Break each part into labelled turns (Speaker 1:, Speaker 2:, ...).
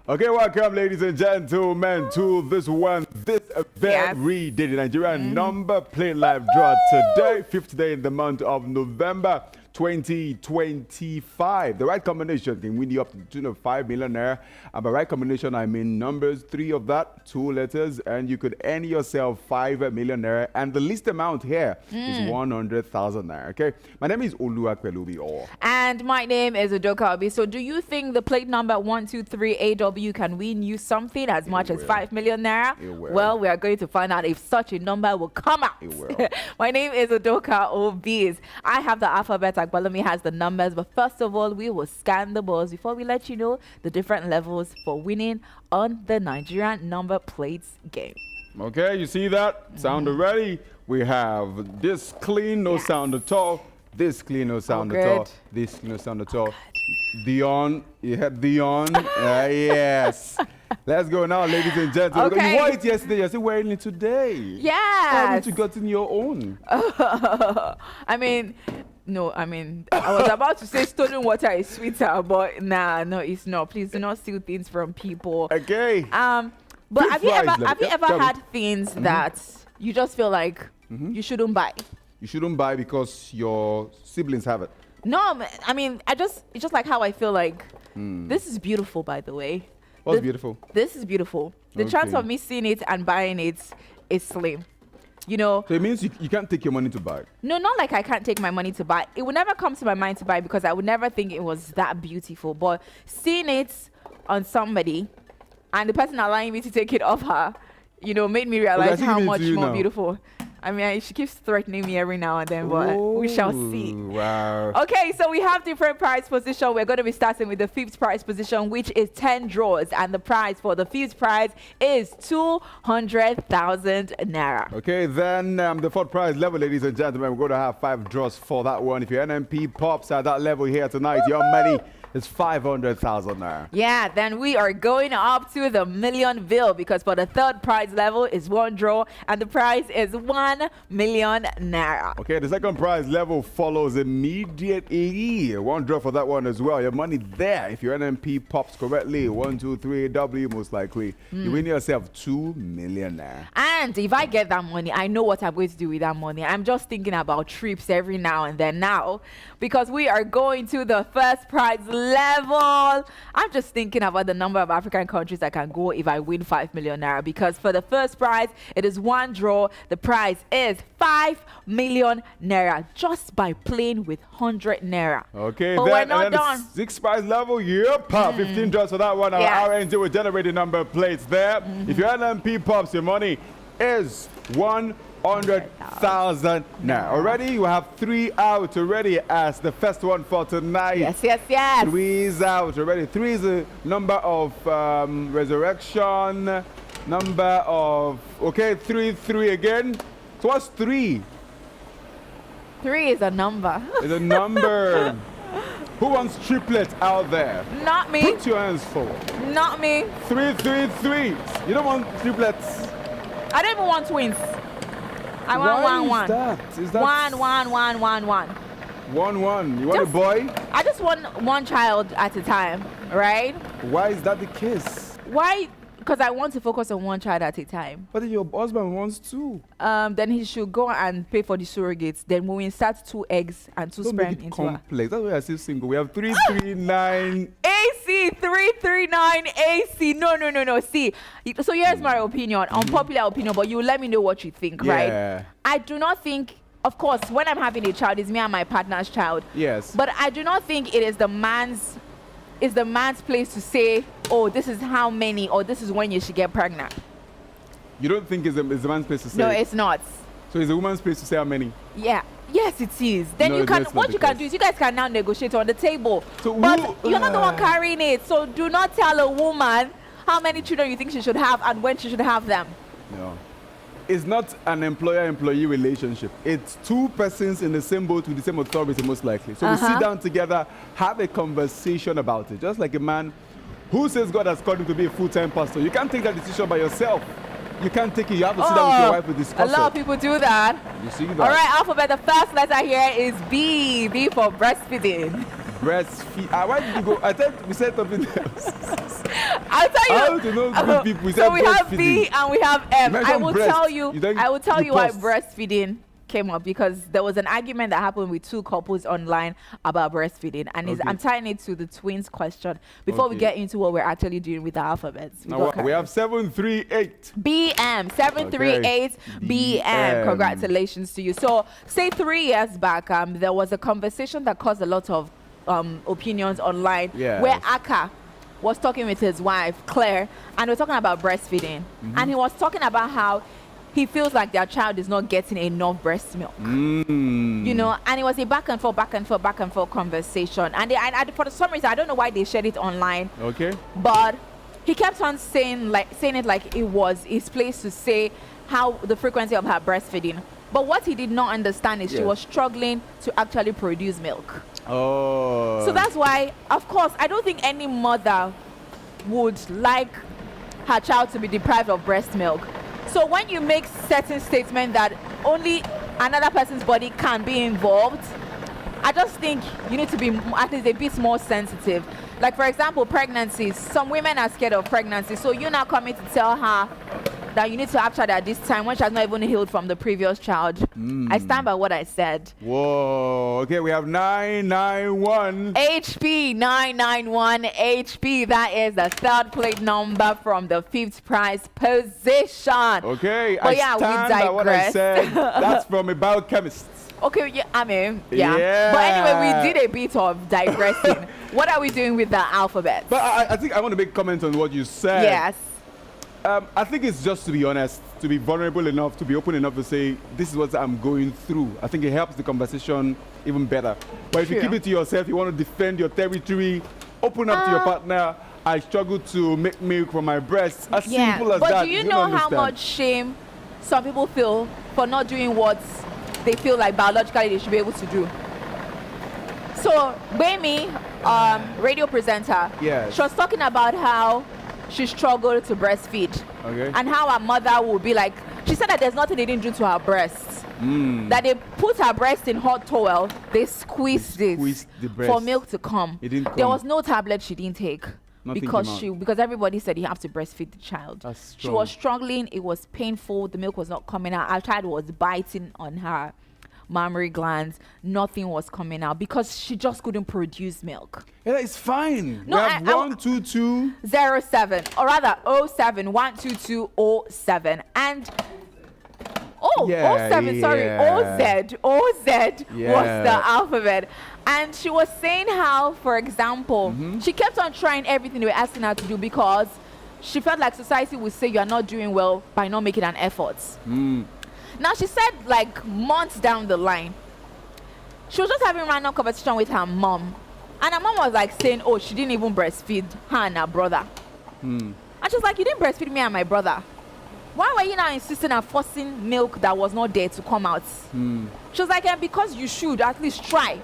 Speaker 1: Okay, welcome, ladies and gentlemen, to this very day, the Nigerian number plate live draw today, 5th day in the month of November 2025. The right combination can win you up to the tune of 5 million naira. And by right combination, I mean numbers, 3 of that, 2 letters, and you could earn yourself 5 million naira. And the least amount here is 100,000 naira. Okay, my name is Oluwapelubi.
Speaker 2: And my name is Udoka Obi. So do you think the plate number 123 AW can win you something as much as 5 million naira? Well, we are going to find out if such a number will come out. My name is Udoka Obi. I have the alphabet. Akbalami has the numbers, but first of all, we will scan the balls before we let you know the different levels for winning on the Nigerian number plates game.
Speaker 1: Okay, you see that? Sound ready? We have this clean, no sound at all. This clean, no sound at all. This clean, no sound at all. Dion, you had Dion. Yes. Let's go now, ladies and gentlemen.
Speaker 2: Okay.
Speaker 1: You wore it yesterday, you're still wearing it today.
Speaker 2: Yes.
Speaker 1: Why haven't you gotten your own?
Speaker 2: I mean, I was about to say stolen water is sweeter, but no, it's not. Please do not steal things from people.
Speaker 1: Okay.
Speaker 2: But have you ever had things that you just feel like you shouldn't buy?
Speaker 1: You shouldn't buy because your siblings have it.
Speaker 2: No, I mean, it's just like how I feel like this is beautiful, by the way.
Speaker 1: What's beautiful?
Speaker 2: This is beautiful. The chance of me seeing it and buying it is slim. You know,
Speaker 1: so it means you can't take your money to buy it.
Speaker 2: No, not like I can't take my money to buy. It would never come to my mind to buy because I would never think it was that beautiful. But seeing it on somebody and the person allowing me to take it off her, you know, made me realize how much more beautiful. I mean, she keeps threatening me every now and then, but we shall see.
Speaker 1: Wow.
Speaker 2: Okay, so we have different prize position. We're going to be starting with the 5th prize position, which is 10 draws. And the prize for the 5th prize is 200,000 naira.
Speaker 1: Okay, then the 4th prize level, ladies and gentlemen, we're going to have 5 draws for that one. If your NNP pops at that level here tonight, your money is 500,000 naira.
Speaker 2: Yeah, then we are going up to the Millionville because for the 3rd prize level is 1 draw and the prize is 1 million naira.
Speaker 1: Okay, the 2nd prize level follows immediately. 1 draw for that one as well. Your money there. If your NNP pops correctly, 1, 2, 3, W most likely, you win yourself 2 million naira.
Speaker 2: And if I get that money, I know what I'm going to do with that money. I'm just thinking about trips every now and then now because we are going to the 1st prize level. I'm just thinking about the number of African countries I can go if I win 5 million naira because for the 1st prize, it is 1 draw. The prize is 5 million naira just by playing with 100 naira.
Speaker 1: Okay,
Speaker 2: but we're not done.
Speaker 1: The 6th prize level, 15 draws for that one. Our RNG will generate the number of plates there. If your NNP pops, your money is 100,000 naira. Already, you have 3 out already as the first one for tonight.
Speaker 2: Yes.
Speaker 1: 3 is out already. 3 is a number of resurrection. Number of 3 again. So what's 3?
Speaker 2: 3 is a number.
Speaker 1: It's a number. Who wants triplets out there?
Speaker 2: Not me.
Speaker 1: Put your hands forward.
Speaker 2: Not me.
Speaker 1: 3, 3, 3. You don't want triplets.
Speaker 2: I don't even want twins. I want
Speaker 1: Why is that?
Speaker 2: 1, 1, 1, 1, 1.
Speaker 1: 1, 1. You want a boy?
Speaker 2: I just want 1 child at a time, right?
Speaker 1: Why is that the case?
Speaker 2: Why? Because I want to focus on 1 child at a time.
Speaker 1: But if your husband wants 2.
Speaker 2: Then he should go and pay for the surrogates. Then when we insert 2 eggs and 2 sperm into
Speaker 1: complex. That's why I still single. We have 339
Speaker 2: AC 339 AC. No. See, so here's my opinion, unpopular opinion, but you let me know what you think, right? I do not think. Of course, when I'm having a child, it's me and my partner's child.
Speaker 1: Yes.
Speaker 2: But I do not think it is the man's place to say, oh, this is how many, or this is when you should get pregnant.
Speaker 1: You don't think it's the man's place to say?
Speaker 2: No, it's not.
Speaker 1: So it's the woman's place to say how many?
Speaker 2: Yeah. Yes, it is. Then you can. What you can do is you guys can now negotiate on the table.
Speaker 1: So
Speaker 2: but you're not the one carrying it. So do not tell a woman how many children you think she should have and when she should have them.
Speaker 1: No. It's not an employer-employee relationship. It's 2 persons in the same boat with the same authority, most likely. So we sit down together, have a conversation about it. Just like a man who says God has called him to be a full-time pastor. You can't take that decision by yourself. You can't take it. You have to sit down with your wife to discuss it.
Speaker 2: A lot of people do that.
Speaker 1: You see that?
Speaker 2: All right, alphabet. The first letter here is B. B for breastfeeding.
Speaker 1: Breastfeed. Why did you go? I thought we said something else.
Speaker 2: I'll tell you.
Speaker 1: How to know good people?
Speaker 2: So we have B and we have M. I will tell you.
Speaker 1: I
Speaker 2: will tell you why breastfeeding came up, because there was an argument that happened with two couples online about breastfeeding, and I'm tying it to the twins question before we get into what we're actually doing with the alphabets.
Speaker 1: We have 738
Speaker 2: BM 738 BM. Congratulations to you. So say 3 years back, there was a conversation that caused a lot of opinions online where Aka was talking with his wife Claire, and we're talking about breastfeeding, and he was talking about how he feels like their child is not getting enough breast milk. You know, and it was a back and forth conversation. And for some reason, I don't know why they shared it online.
Speaker 1: Okay.
Speaker 2: But he kept on saying it like it was his place to say how the frequency of her breastfeeding. But what he did not understand is she was struggling to actually produce milk.
Speaker 1: Oh.
Speaker 2: So that's why, of course, I don't think any mother would like her child to be deprived of breast milk. So when you make certain statement that only another person's body can be involved, I just think you need to be at least a bit more sensitive. Like, for example, pregnancies. Some women are scared of pregnancy. So you're now coming to tell her that you need to have child at this time when she has not even healed from the previous child. I stand by what I said.
Speaker 1: Whoa. Okay, we have 991.
Speaker 2: HP 991 HP. That is the third plate number from the 5th prize position.
Speaker 1: Okay,
Speaker 2: but
Speaker 1: I stand by what I said. That's from a biochemist.
Speaker 2: Okay, yeah, I mean, yeah. But anyway, we did a bit of digressing. What are we doing with the alphabet?
Speaker 1: But I think I want to make comment on what you said.
Speaker 2: Yes.
Speaker 1: I think it's just to be honest, to be vulnerable enough, to be open enough to say, this is what I'm going through. I think it helps the conversation even better. But if you keep it to yourself, you want to defend your territory, open up to your partner. I struggle to make milk from my breasts. As simple as that.
Speaker 2: But do you know how much shame some people feel for not doing what they feel like biologically they should be able to do? So, Baimi, radio presenter, she was talking about how she struggled to breastfeed, and how her mother would be like, she said that there's nothing they didn't do to her breasts, that they put her breast in hot towel, they squeezed it for milk to come. There was no tablet she didn't take. Because everybody said you have to breastfeed the child. She was struggling, it was painful, the milk was not coming out. Our child was biting on her mammary glands, nothing was coming out because she just couldn't produce milk.
Speaker 1: Yeah, it's fine.
Speaker 2: No,
Speaker 1: we have 12207,
Speaker 2: or rather 07 12207, and 07, sorry, OZ was the alphabet. And she was saying how, for example, she kept on trying everything they were asking her to do because she felt like society would say you are not doing well by not making an effort. Now, she said, like, months down the line, she was just having a random conversation with her mom. And her mom was, like, saying, oh, she didn't even breastfeed her and her brother. And she was like, you didn't breastfeed me and my brother. Why were you now insisting on forcing milk that was not there to come out? She was like, because you should at least try.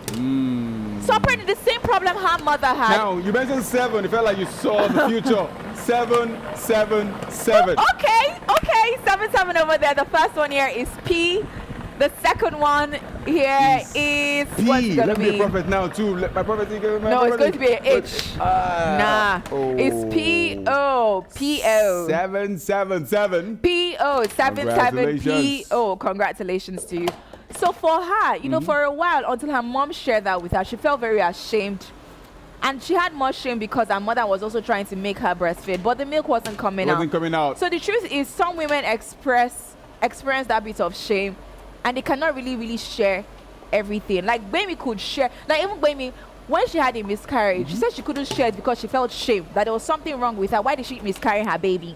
Speaker 2: So apparently the same problem her mother had.
Speaker 1: Now, you mentioned 7. It felt like you saw the future. 777.
Speaker 2: Okay. 77 over there. The first one here is P. The second one here is
Speaker 1: P.
Speaker 2: What's it gonna
Speaker 1: be? Let me prophet now too. Let my prophecy go.
Speaker 2: It's going to be an H. It's P-O.
Speaker 1: 777.
Speaker 2: P-O. 77 P-O. Congratulations to you. So for her, you know, for a while, until her mom shared that with her, she felt very ashamed. And she had much shame because her mother was also trying to make her breastfeed, but the milk wasn't coming out. So the truth is, some women experience that bit of shame, and they cannot really share everything. Like Baby could share, like even Baby, when she had a miscarriage, she said she couldn't share it because she felt shame that there was something wrong with her. Why did she miscarry her baby?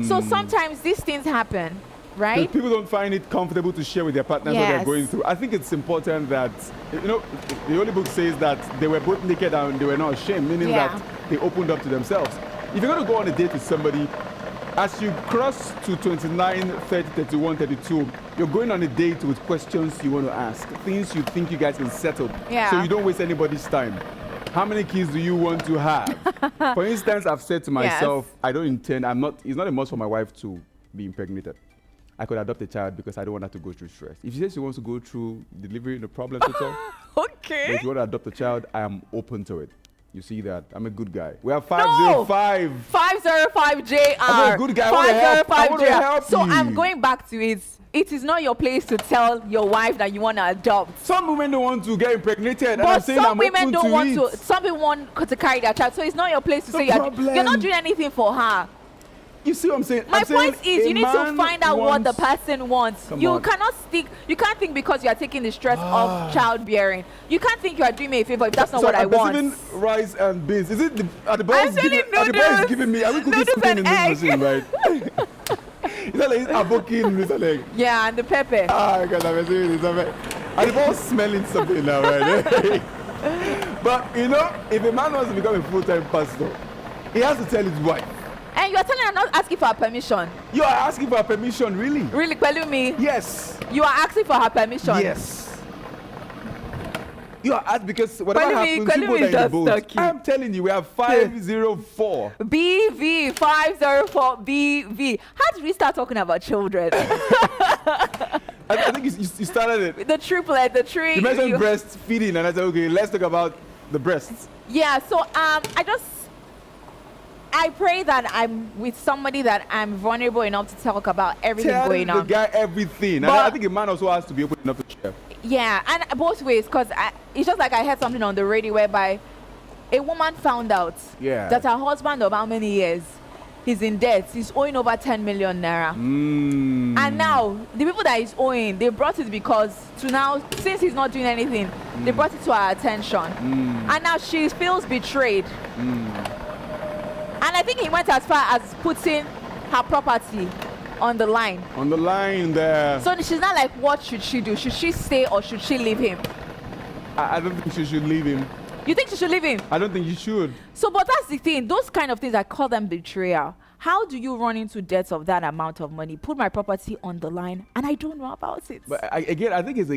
Speaker 2: So sometimes these things happen. Right?
Speaker 1: People don't find it comfortable to share with their partners what they're going through. I think it's important that, you know, the Holy Book says that they were both naked and they were not ashamed, meaning that they opened up to themselves. If you're going to go on a date with somebody, as you cross to 29, 30, 31, 32, you're going on a date with questions you want to ask, things you think you guys can settle, so you don't waste anybody's time. How many kids do you want to have? For instance, I've said to myself, I don't intend, it's not a must for my wife to be impregnated. I could adopt a child because I don't want her to go through stress. If she says she wants to go through delivery, no problem at all.
Speaker 2: Okay.
Speaker 1: But if you want to adopt a child, I am open to it. You see that? I'm a good guy. We have 505.
Speaker 2: 505 JR.
Speaker 1: I'm a good guy. I want to help
Speaker 2: So
Speaker 1: you.
Speaker 2: I'm going back to it. It is not your place to tell your wife that you want to adopt.
Speaker 1: Some women don't want to get impregnated,
Speaker 2: But
Speaker 1: and I'm saying
Speaker 2: some
Speaker 1: I'm
Speaker 2: women
Speaker 1: open
Speaker 2: don't
Speaker 1: to
Speaker 2: want
Speaker 1: it.
Speaker 2: to. Some people want to carry their child, so it's not your place to
Speaker 1: No
Speaker 2: say
Speaker 1: problem.
Speaker 2: you're not doing anything for her.
Speaker 1: You see what I'm saying?
Speaker 2: My
Speaker 1: I'm saying
Speaker 2: point is,
Speaker 1: a
Speaker 2: you need to
Speaker 1: man
Speaker 2: find out what the
Speaker 1: wants-
Speaker 2: person wants.
Speaker 1: Come
Speaker 2: You
Speaker 1: on.
Speaker 2: cannot stick. You can't think because you are taking the stress of childbearing. You can't think you are doing me a favor if that's not
Speaker 1: So
Speaker 2: what I
Speaker 1: I'm
Speaker 2: want.
Speaker 1: perceiving rice and beans. Is it are the boys
Speaker 2: I'm selling
Speaker 1: giving? Are the boys
Speaker 2: noodles.
Speaker 1: giving me? Are we cooking
Speaker 2: Noodles
Speaker 1: something
Speaker 2: and
Speaker 1: in this
Speaker 2: egg.
Speaker 1: machine, right? Is that like aboki in this like?
Speaker 2: Yeah, and the pepper.
Speaker 1: Ah, because I'm saying this. Are the boys smelling something now, right? But you know, if a man wants to become a full-time pastor, he has to tell his wife.
Speaker 2: And you are telling her not asking for her permission.
Speaker 1: You are asking for her permission, really?
Speaker 2: Really, Pelumi?
Speaker 1: Yes.
Speaker 2: You are asking for her permission.
Speaker 1: Yes. You are asking because whatever
Speaker 2: Pelumi-
Speaker 1: happens, people
Speaker 2: Pelumi
Speaker 1: are in the
Speaker 2: just
Speaker 1: boat.
Speaker 2: talking.
Speaker 1: I'm telling you, we have 504.
Speaker 2: BV 504 BV. How did we start talking about children?
Speaker 1: I think you started it.
Speaker 2: The triplet, the tree.
Speaker 1: You mentioned breastfeeding, and I said, okay, let's talk about the breasts.
Speaker 2: Yeah, so I pray that I'm with somebody that I'm vulnerable enough to talk about everything
Speaker 1: Tell
Speaker 2: going
Speaker 1: the
Speaker 2: on.
Speaker 1: guy everything. And
Speaker 2: But-
Speaker 1: I think a man also has to be open enough to share.
Speaker 2: Yeah, and both ways, because it's just like I heard something on the radio whereby a woman found out
Speaker 1: Yeah.
Speaker 2: that her husband of how many years he's in debt, he's owing over 10 million naira. And now the people that he's owing, they brought it because to now, since he's not doing anything, they brought it to her attention. And now she feels betrayed. And I think he went as far as putting her property on the line.
Speaker 1: On the line there.
Speaker 2: So she's not like, what should she do? Should she stay or should she leave him?
Speaker 1: I don't think she should leave him.
Speaker 2: You think she should leave him?
Speaker 1: I don't think you should.
Speaker 2: So, but that's the thing. Those kind of things, I call them betrayal. How do you run into debts of that amount of money? Put my property on the line, and I don't know about it.
Speaker 1: But again, I think it's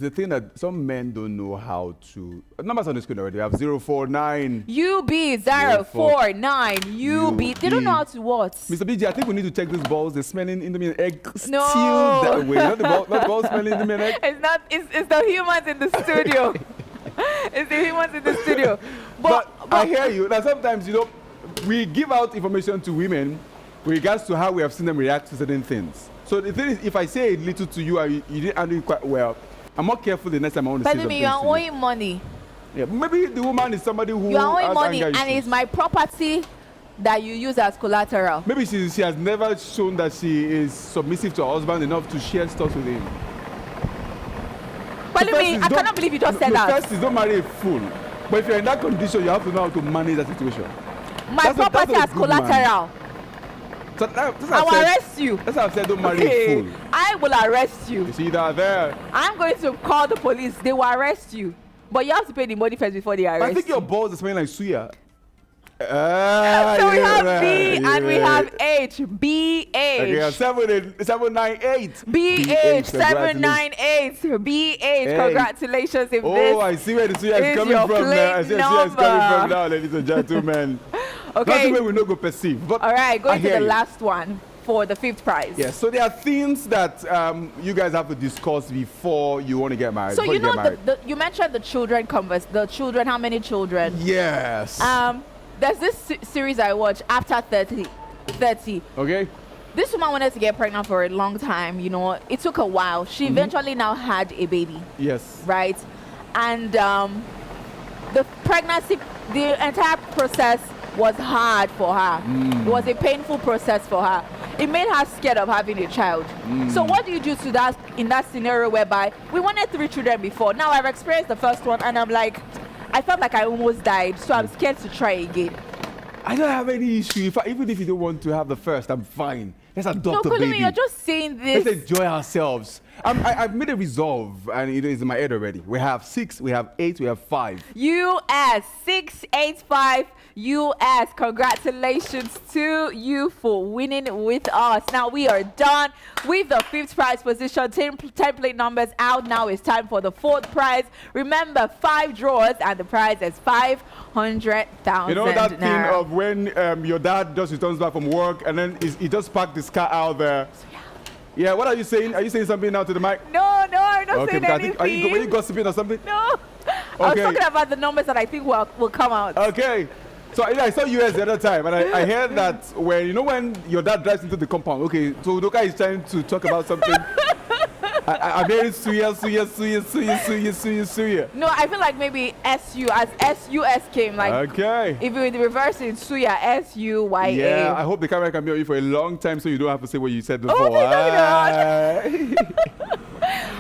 Speaker 1: a thing that some men don't know how to. Numbers on the screen already. We have 049.
Speaker 2: UB049 UB. They don't know how to what?
Speaker 1: Mr. BG, I think we need to check these balls. They're smelling Indomie and egg.
Speaker 2: No.
Speaker 1: Still that way. Not the balls smelling Indomie and egg.
Speaker 2: It's not. It's the humans in the studio. It's the humans in the studio.
Speaker 1: But I hear you. Now sometimes, you know, we give out information to women with regards to how we have seen them react to certain things. So the thing is, if I say a little to you and you didn't handle it quite well, I'm more careful the next time I want to say
Speaker 2: But
Speaker 1: something
Speaker 2: you are
Speaker 1: to you.
Speaker 2: owing money.
Speaker 1: Yeah, maybe the woman is somebody who
Speaker 2: You are owing
Speaker 1: has
Speaker 2: money,
Speaker 1: anger
Speaker 2: and
Speaker 1: issues.
Speaker 2: it's my property that you use as collateral.
Speaker 1: Maybe she has never shown that she is submissive to her husband enough to share stuff with him.
Speaker 2: But
Speaker 1: The first
Speaker 2: me,
Speaker 1: is
Speaker 2: I
Speaker 1: don't-
Speaker 2: cannot believe you just said
Speaker 1: the
Speaker 2: that.
Speaker 1: first is don't marry a fool. But if you're in that condition, you have to know how to manage that situation.
Speaker 2: My
Speaker 1: that's
Speaker 2: property
Speaker 1: a
Speaker 2: as
Speaker 1: good man.
Speaker 2: collateral.
Speaker 1: So that's
Speaker 2: I
Speaker 1: what
Speaker 2: will
Speaker 1: I said.
Speaker 2: arrest you.
Speaker 1: That's why I've said don't marry a
Speaker 2: Okay.
Speaker 1: fool.
Speaker 2: I will arrest you.
Speaker 1: You see that there?
Speaker 2: I'm going to call the police. They will arrest you. But you have to pay the money first before they arrest
Speaker 1: I think
Speaker 2: you.
Speaker 1: your balls are smelling like suya.
Speaker 2: So we have
Speaker 1: right.
Speaker 2: B and we
Speaker 1: Yeah.
Speaker 2: have H. BH.
Speaker 1: Okay, 798.
Speaker 2: BH
Speaker 1: congratulations.
Speaker 2: 798. BH.
Speaker 1: Hey.
Speaker 2: Congratulations if
Speaker 1: Oh,
Speaker 2: this.
Speaker 1: I see where the suya
Speaker 2: is
Speaker 1: is coming
Speaker 2: your
Speaker 1: from now. I see
Speaker 2: plate
Speaker 1: where the suya is coming
Speaker 2: number.
Speaker 1: from now, ladies and gentlemen. Nothing
Speaker 2: Okay.
Speaker 1: where we no go perceive. But
Speaker 2: All right,
Speaker 1: I
Speaker 2: going to
Speaker 1: hear
Speaker 2: the
Speaker 1: you.
Speaker 2: last one for the 5th prize.
Speaker 1: Yes, so there are things that you guys have to discuss before you want to get married.
Speaker 2: So
Speaker 1: before
Speaker 2: you know
Speaker 1: get married.
Speaker 2: you mentioned the children the children, how many children?
Speaker 1: Yes.
Speaker 2: There's this series I watched, After 30.
Speaker 1: Okay.
Speaker 2: This woman wanted to get pregnant for a long time, you know. It took a while. She eventually now had a baby,
Speaker 1: Yes.
Speaker 2: right? And the pregnancy, the entire process was hard for her. It was a painful process for her. It made her scared of having a child. So what do you do to that in that scenario whereby we wanted 3 children before? Now I've experienced the first one and I'm like, I felt like I almost died, so I'm scared to try again.
Speaker 1: I don't have any issue. Even if you don't want to have the first, I'm fine. Let's adopt
Speaker 2: No,
Speaker 1: a baby.
Speaker 2: Kulumi, you're just saying this.
Speaker 1: Let's enjoy ourselves. I've made a resolve, and it is in my head already. We have 6, we have 8, we have 5.
Speaker 2: US 685 US. Congratulations to you for winning with us. Now we are done with the 5th prize position. Template numbers out. Now it's time for the 4th prize. Remember, 5 drawers and the prize is 500,000.
Speaker 1: You know that thing
Speaker 2: naira.
Speaker 1: of when your dad just returns back from work and then he just parked his car out there. Yeah, what are you saying? Are you saying something now to the mic?
Speaker 2: No, I'm not saying
Speaker 1: because I
Speaker 2: anything.
Speaker 1: think, were you gossiping or something?
Speaker 2: No, I was talking about the numbers that I think will come out.
Speaker 1: Okay. So I saw US the other time, and I heard that when your dad drives into the compound. Okay, so Udoka is trying to talk about something. I'm hearing suya.
Speaker 2: No, I feel like maybe SU as SUS came like.
Speaker 1: Okay.
Speaker 2: If you reverse it, suya SUYA.
Speaker 1: Yeah, I hope the camera can be on you for a long time, so you don't have to say what you said before.
Speaker 2: Oh my God.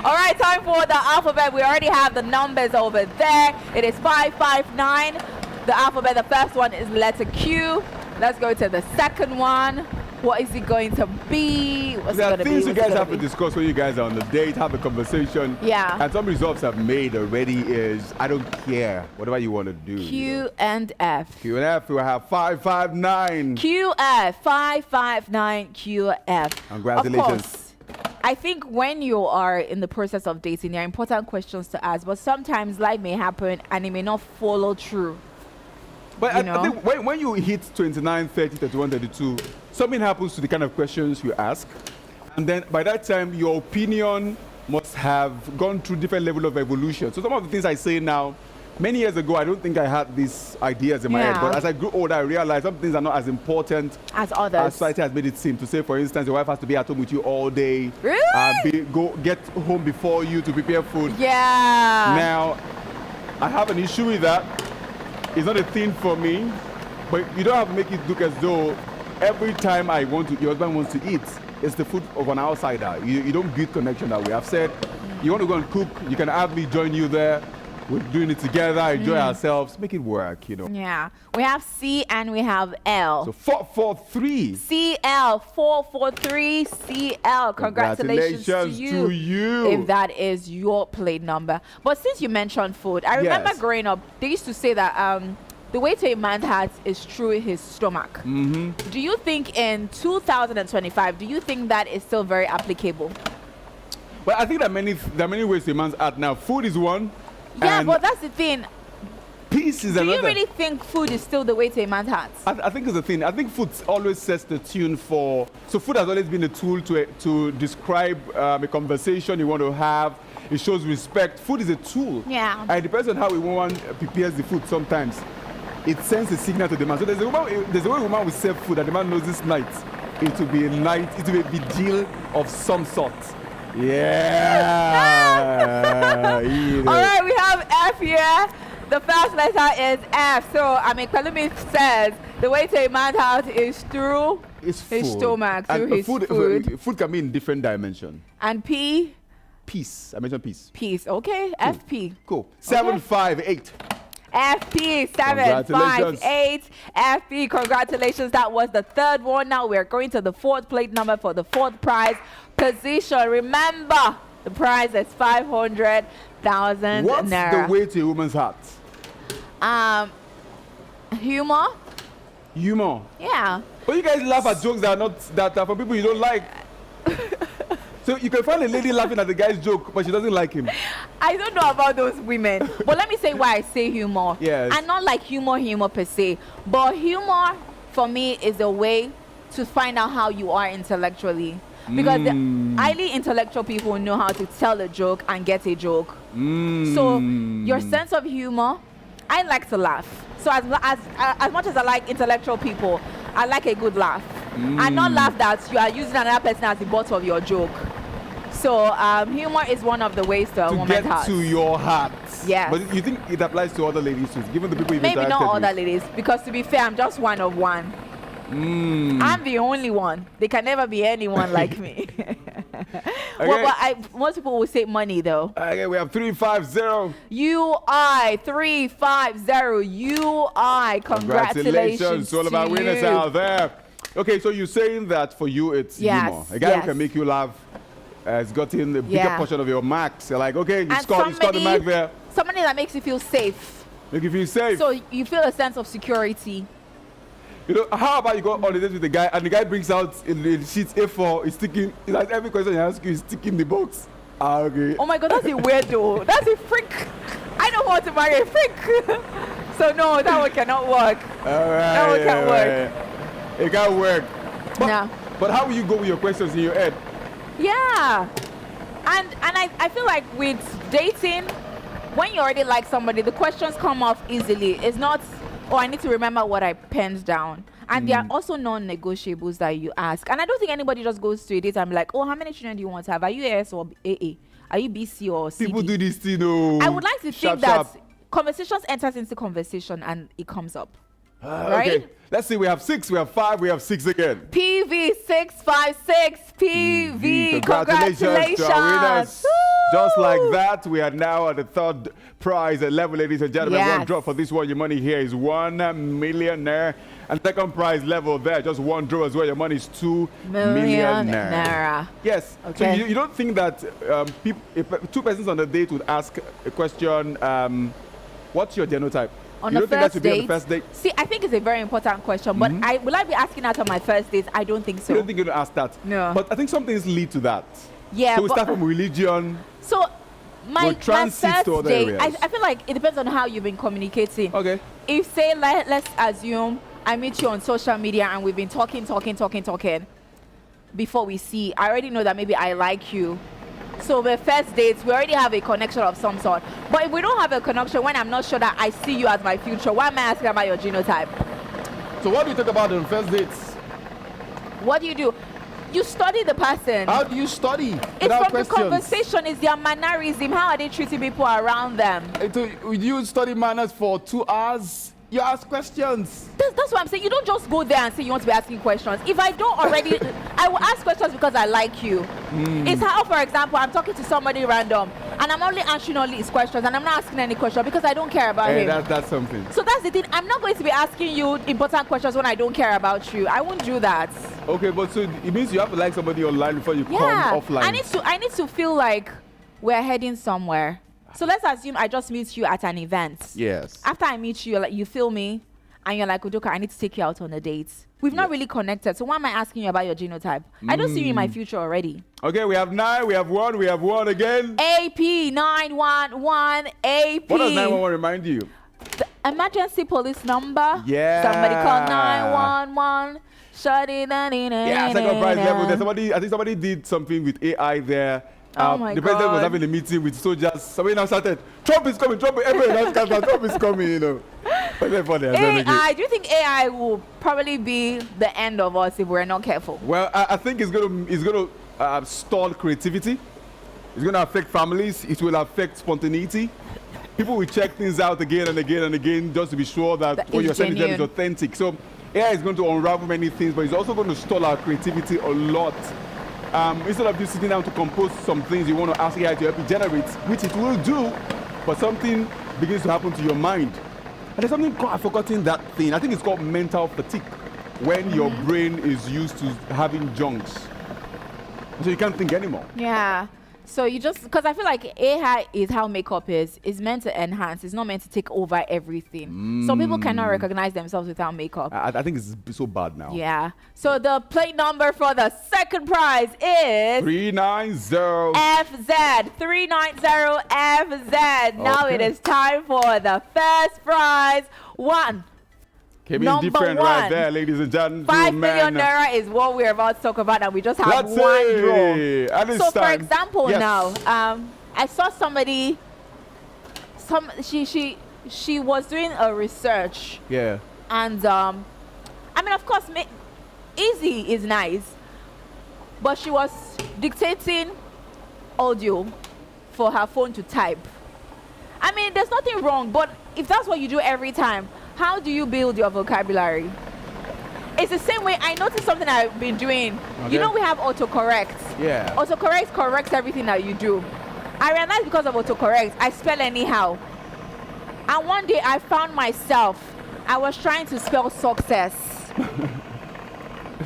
Speaker 2: All right, time for the alphabet. We already have the numbers over there. It is 559. The alphabet, the first one is letter Q. Let's go to the second one. What is it going to be?
Speaker 1: There are things you guys have to discuss when you guys are on the date, have a conversation.
Speaker 2: Yeah.
Speaker 1: And some results I've made already is, I don't care, whatever you want to do.
Speaker 2: Q and F.
Speaker 1: Q and F, we have 559.
Speaker 2: QF, 559 QF.
Speaker 1: Congratulations.
Speaker 2: Of course, I think when you are in the process of dating, there are important questions to ask, but sometimes life may happen and it may not follow through.
Speaker 1: But I think when you hit 29, 30, 31, 32, something happens to the kind of questions you ask. And then by that time, your opinion must have gone through different level of evolution. So some of the things I say now, many years ago, I don't think I had these ideas in my head. But as I grew older, I realized some things are not as important
Speaker 2: as others.
Speaker 1: As society has made it seem. To say, for instance, your wife has to be at home with you all day.
Speaker 2: Really?
Speaker 1: Go get home before you to prepare food.
Speaker 2: Yeah.
Speaker 1: Now, I have an issue with that. It's not a thing for me, but you don't have to make it look as though every time your husband wants to eat, it's the food of an outsider. You don't build connection that way. I've said, you want to go and cook, you can have me join you there. We're doing it together, enjoy ourselves, make it work,
Speaker 2: Yeah. We have C and we have L.
Speaker 1: So 443.
Speaker 2: CL, 443 CL. Congratulations to you. If that is your plate number. But since you mentioned food, I remember growing up, they used to say that the way to a man's heart is through his stomach.
Speaker 1: Mm-hmm.
Speaker 2: Do you think in 2025, do you think that is still very applicable?
Speaker 1: Well, I think there are many ways to a man's heart now. Food is one.
Speaker 2: Yeah, but that's the thing.
Speaker 1: Peace is another.
Speaker 2: Do you really think food is still the way to a man's heart?
Speaker 1: I think it's the thing. I think food always sets the tune for. So food has always been a tool to describe a conversation you want to have. It shows respect. Food is a tool.
Speaker 2: Yeah.
Speaker 1: And it depends on how a woman prepares the food sometimes. It sends a signal to the man. So there's a way a woman will serve food and the man knows this night. It will be a night, it will be a vigil of some sort. Yeah.
Speaker 2: All right, we have F here. The first letter is F. So, Pelumi says the way to a man's heart is through his stomach, through his food.
Speaker 1: Food can be in different dimensions.
Speaker 2: And P?
Speaker 1: Peace. I mentioned peace.
Speaker 2: Peace. Okay. Cool. FP.
Speaker 1: Cool. 758.
Speaker 2: FP 758. FP, congratulations. That was the third one. Now we're going to the fourth plate number for the fourth prize position. Remember, the prize is 500,000
Speaker 1: What's
Speaker 2: naira.
Speaker 1: the way to a woman's heart?
Speaker 2: Humor.
Speaker 1: Humor.
Speaker 2: Yeah.
Speaker 1: But you guys laugh at jokes that are for people you don't like. So you can find a lady laughing at the guy's joke, but she doesn't like him.
Speaker 2: I don't know about those women. But let me say why I say humor.
Speaker 1: Yes.
Speaker 2: And not like humor per se. But humor, for me, is a way to find out how you are intellectually. Because the highly intellectual people know how to tell a joke and get a joke. So your sense of humor, I like to laugh. So as much as I like intellectual people, I like a good laugh. And not laugh that you are using another person as the butt of your joke. So humor is one of the ways to a woman's heart.
Speaker 1: To your heart.
Speaker 2: Yes.
Speaker 1: But you think it applies to other ladies too, given the people you've
Speaker 2: Maybe not
Speaker 1: interacted
Speaker 2: other ladies, because to be fair, I'm just one of one. I'm the only one. There can never be anyone like me. Well, most people will say money though.
Speaker 1: Okay, we have 350.
Speaker 2: UI 350. UI. Congratulations.
Speaker 1: It's all about winners out there. Okay, so you're saying that for you it's humor. A guy who can make you laugh has gotten a bigger portion of your marks. You're like, okay, you scored the mark there.
Speaker 2: Somebody that makes you feel safe.
Speaker 1: Make you feel safe.
Speaker 2: So you feel a sense of security.
Speaker 1: You know, how about you go on a date with the guy and the guy brings out in the sheet A4, he's sticking, like every question he asks you, he's sticking the box. Okay.
Speaker 2: Oh my God, that's a weirdo. That's a freak. I don't want to marry a freak. So no, that one cannot work.
Speaker 1: All right.
Speaker 2: That one can't work.
Speaker 1: It can't work.
Speaker 2: Yeah.
Speaker 1: But how will you go with your questions in your head?
Speaker 2: Yeah. And I feel like with dating, when you already like somebody, the questions come off easily. It's not, oh, I need to remember what I penned down. And there are also non-negotiables that you ask. And I don't think anybody just goes to a date and be like, oh, how many children do you want to have? Are you AS or AA? Are you BC or CD?
Speaker 1: People do this thing, oh.
Speaker 2: I would like to think that conversations enters into conversation and it comes up. Right?
Speaker 1: Okay. Let's see, we have 6, we have 5, we have 6 again.
Speaker 2: PV656, PV.
Speaker 1: Congratulations to our winners.
Speaker 2: Woo!
Speaker 1: Just like that, we are now at the third prize level, ladies and gentlemen.
Speaker 2: Yes.
Speaker 1: One drop for this one. Your money here is 1 million naira. And second prize level there, just one draw as well. Your money is 2 million naira. Yes.
Speaker 2: Okay.
Speaker 1: So you don't think that if 2 persons on the date would ask a question, what's your genotype?
Speaker 2: On
Speaker 1: you
Speaker 2: the
Speaker 1: don't think that should be on the
Speaker 2: first
Speaker 1: first date?
Speaker 2: See, I think it's a very important question, but will I be asking that on my first date? I don't think so.
Speaker 1: You don't think you're going to ask that?
Speaker 2: No.
Speaker 1: But I think some things lead to that.
Speaker 2: Yeah.
Speaker 1: So we start from religion.
Speaker 2: So my first
Speaker 1: to other
Speaker 2: date,
Speaker 1: areas.
Speaker 2: I feel like it depends on how you've been communicating.
Speaker 1: Okay.
Speaker 2: If, say, let's assume I meet you on social media and we've been talking before we see, I already know that maybe I like you. So the first dates, we already have a connection of some sort. But if we don't have a connection, when I'm not sure that I see you as my future, why am I asking about your genotype?
Speaker 1: So what do you talk about on first dates?
Speaker 2: What do? You study the person.
Speaker 1: How do you study?
Speaker 2: It's from the conversation, it's their mannerism. How are they treating people around them?
Speaker 1: Would you study manners for 2 hours? You ask questions.
Speaker 2: That's what I'm saying. You don't just go there and say you want to be asking questions. If I don't already, I will ask questions because I like you. It's how, for example, I'm talking to somebody random and I'm only answering all these questions and I'm not asking any question because I don't care about him.
Speaker 1: That's something.
Speaker 2: So that's the thing. I'm not going to be asking you important questions when I don't care about you. I won't do that.
Speaker 1: Okay, but so it means you have to like somebody online before you come offline.
Speaker 2: I need to feel like we're heading somewhere. So let's assume I just meet you at an event.
Speaker 1: Yes.
Speaker 2: After I meet you, you feel me, and you're like, Udoka, I need to take you out on a date. We've not really connected, so why am I asking you about your genotype? I don't see you in my future already.
Speaker 1: Okay, we have 9, we have 1, we have 1 again.
Speaker 2: AP 911 AP.
Speaker 1: What does 911 remind you?
Speaker 2: The emergency police number.
Speaker 1: Yeah.
Speaker 2: Somebody call 911. Shut it down.
Speaker 1: Yeah, second prize level. I think somebody did something with AI there. The president was having a meeting with soldiers. Somebody now started, Trump is coming, everybody now Trump is coming, you know.
Speaker 2: AI, do you think AI will probably be the end of us if we're not careful?
Speaker 1: Well, I think it's going to stall creativity. It's going to affect families. It will affect spontaneity. People will check things out again and again and again just to be sure that what you're sending them is authentic. So AI is going to unravel many things, but it's also going to stall our creativity a lot. Instead of you sitting down to compose some things you want to ask AI to help you generate, which it will do, but something begins to happen to your mind. And there's something called, I've forgotten that thing. I think it's called mental fatigue, when your brain is used to having junks. So you can't think anymore.
Speaker 2: Yeah. So you just, because I feel like AI is how makeup is. It's meant to enhance. It's not meant to take over everything. Some people cannot recognize themselves without makeup.
Speaker 1: I think it's so bad now.
Speaker 2: Yeah. So the plate number for the second prize is
Speaker 1: 390
Speaker 2: FZ. 390 FZ. Now it is time for the first prize.
Speaker 1: Came in different right there, ladies and gentlemen.
Speaker 2: 5 million naira is what we're about to talk about, and we just have one draw. So, for example, now, I saw somebody. She was doing a research.
Speaker 1: Yeah.
Speaker 2: And I mean, of course, easy is nice, but she was dictating audio for her phone to type. I mean, there's nothing wrong, but if that's what you do every time, how do you build your vocabulary? It's the same way. I noticed something I've been doing. Okay. You know, we have autocorrect.
Speaker 1: Yeah.
Speaker 2: Autocorrect corrects everything that you do. I realized because of autocorrect, I spell anyhow. And one day I found myself, I was trying to spell success.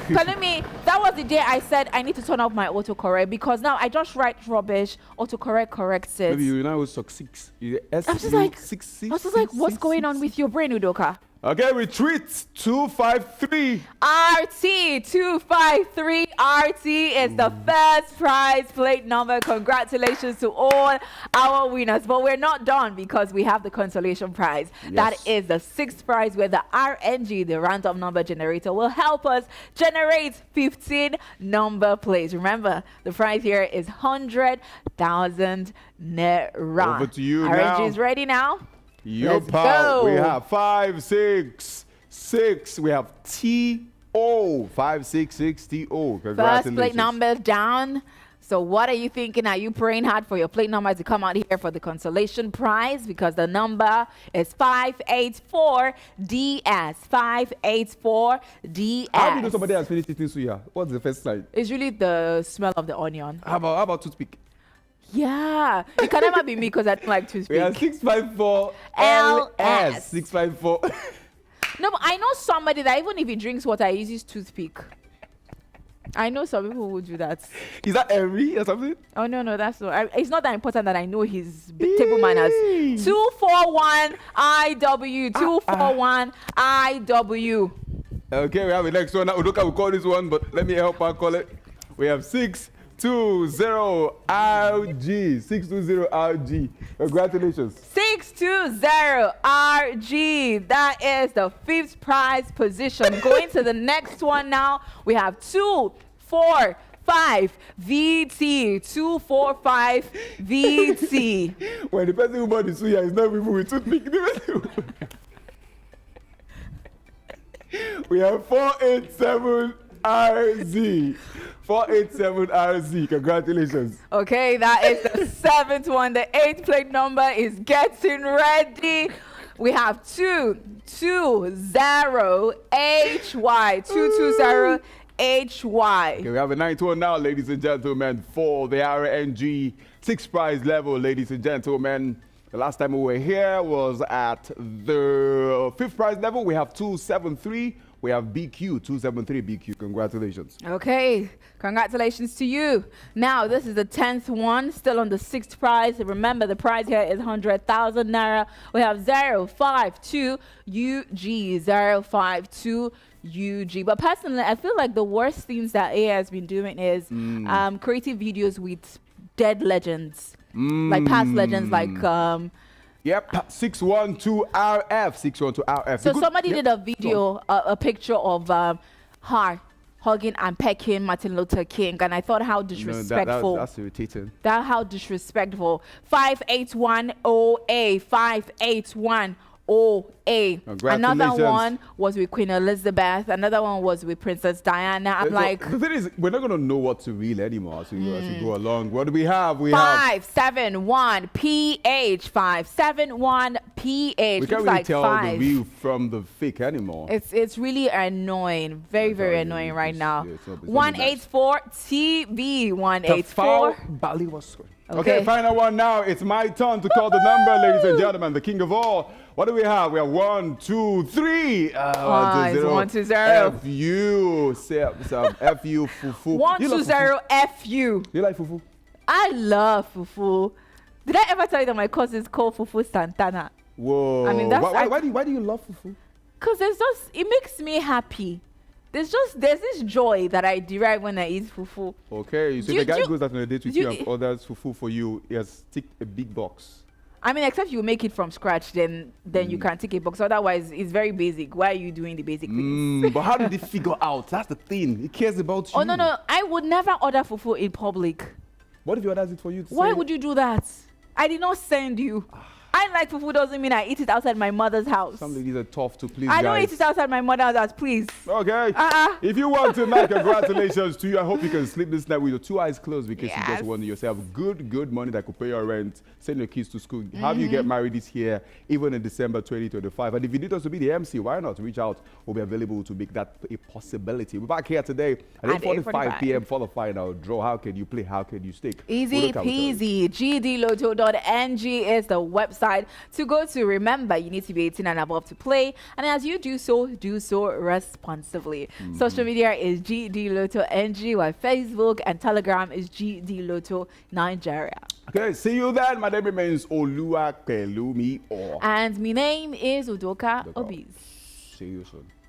Speaker 2: Telling me that was the day I said I need to turn off my autocorrect, because now I just write rubbish, autocorrect corrects it.
Speaker 1: Maybe you now suck 6.
Speaker 2: I was just like, what's going on with your brain, Udoka?
Speaker 1: Okay, retreat 253.
Speaker 2: RT 253. RT is the first prize plate number. Congratulations to all our winners. But we're not done because we have the consolation prize. Yes. That is the 6th prize where the RNG, the random number generator, will help us generate 15 number plates. Remember, the prize here is 100,000 naira.
Speaker 1: Over to you
Speaker 2: RNG
Speaker 1: now.
Speaker 2: is ready now.
Speaker 1: Let's go. We have 566. We have TO 566 TO. Congratulations.
Speaker 2: First plate number down. So what are you thinking? Are you praying hard for your plate number to come out here for the consolation prize? Because the number is 584DS. 584DS.
Speaker 1: How do you know somebody has finished eating suya? What's the first slide?
Speaker 2: It's really the smell of the onion.
Speaker 1: How about toothpick?
Speaker 2: Yeah, it can never be me because I don't like toothpick.
Speaker 1: We have 654 LS. 654.
Speaker 2: No, but I know somebody that even if he drinks water, he uses toothpick. I know some people who do that.
Speaker 1: Is that Henry or something?
Speaker 2: Oh, no, that's not. It's not that important that I know his table manners. 241 IW. 241 IW.
Speaker 1: Okay, we have the next one. Now, Udoka will call this one, but let me help her call it. We have 620RG. 620RG. Congratulations. 620RG. That is the 5th prize position. Going to the next one now. We have 245 VT. 245 VT. When the person who bought the suya is not people with toothpick. We have 487 RZ. 487 RZ. Congratulations.
Speaker 2: Okay, that is the 7th one. The 8th plate number is getting ready. We have 220HY. 220HY.
Speaker 1: Okay, we have a 9th one now, ladies and gentlemen, for the RNG 6th prize level, ladies and gentlemen. The last time we were here was at the 5th prize level. We have 273. We have BQ, 273 BQ. Congratulations.
Speaker 2: Okay, congratulations to you. Now, this is the 10th one, still on the 6th prize. Remember, the prize here is 100,000 naira. We have 052 UG, 052 UG. But personally, I feel like the worst things that AI has been doing is creating videos with dead legends, like past legends, like
Speaker 1: Yep, 612RF, 612RF.
Speaker 2: So somebody did a video, a picture of her hugging and pecking Martin Luther King, and I thought how disrespectful.
Speaker 1: That's irritating.
Speaker 2: That how disrespectful. 5810A, 5810A. Another one was with Queen Elizabeth. Another one was with Princess Diana. I'm like,
Speaker 1: the thing is, we're not gonna know what to reel anymore as we go along. What do we have? We
Speaker 2: 571 PH. 571 PH.
Speaker 1: We can't really tell the real from the fake anymore.
Speaker 2: It's really annoying. Very annoying right now. 184 TB. 184.
Speaker 1: Bali was. Okay, final one now. It's my turn to call the number, ladies and gentlemen, the king of all. What do we have? We have 1, 2, 3.
Speaker 2: 120.
Speaker 1: FU. FU, fufu.
Speaker 2: 120 FU.
Speaker 1: You like fufu?
Speaker 2: I love fufu. Did I ever tell you that my cousin is called Fufu Santana?
Speaker 1: Whoa.
Speaker 2: I mean, that's
Speaker 1: why do you love fufu?
Speaker 2: Because it makes me happy. There's this joy that I derive when I eat fufu.
Speaker 1: Okay, so the guy goes out on a date with you and orders fufu for you. He has ticked a big box.
Speaker 2: I mean, except you make it from scratch, then you can tick a box. Otherwise, it's very basic. Why are you doing the basic things?
Speaker 1: But how did they figure out? That's the thing. He cares about you.
Speaker 2: Oh, no. I would never order fufu in public.
Speaker 1: What if he orders it for you?
Speaker 2: Why would you do that? I did not send you. I like fufu doesn't mean I eat it outside my mother's house.
Speaker 1: Some ladies are tough to please.
Speaker 2: I don't eat it outside my mother's house, please.
Speaker 1: Okay. If you want to, congratulations to you. I hope you can sleep this night with your 2 eyes closed because you just want yourself good money that could pay your rent, send your kids to school, have you get married this year, even in December 2025. And if you need us to be the MC, why not reach out? We'll be available to make that a possibility. We're back here today at 8:45 p.m. for the final draw. How can you play? How can you stake?
Speaker 2: Easy peasy. GDLOTTONG is the website to go to. Remember, you need to be 18 and above to play, and as you do so responsibly. Social media is GDLOTTONG, while Facebook and Telegram is GDLOTTO Nigeria.
Speaker 1: Okay, see you then. My name remains Oluwakelumi.
Speaker 2: And my name is Udoka Obis.
Speaker 1: see you soon.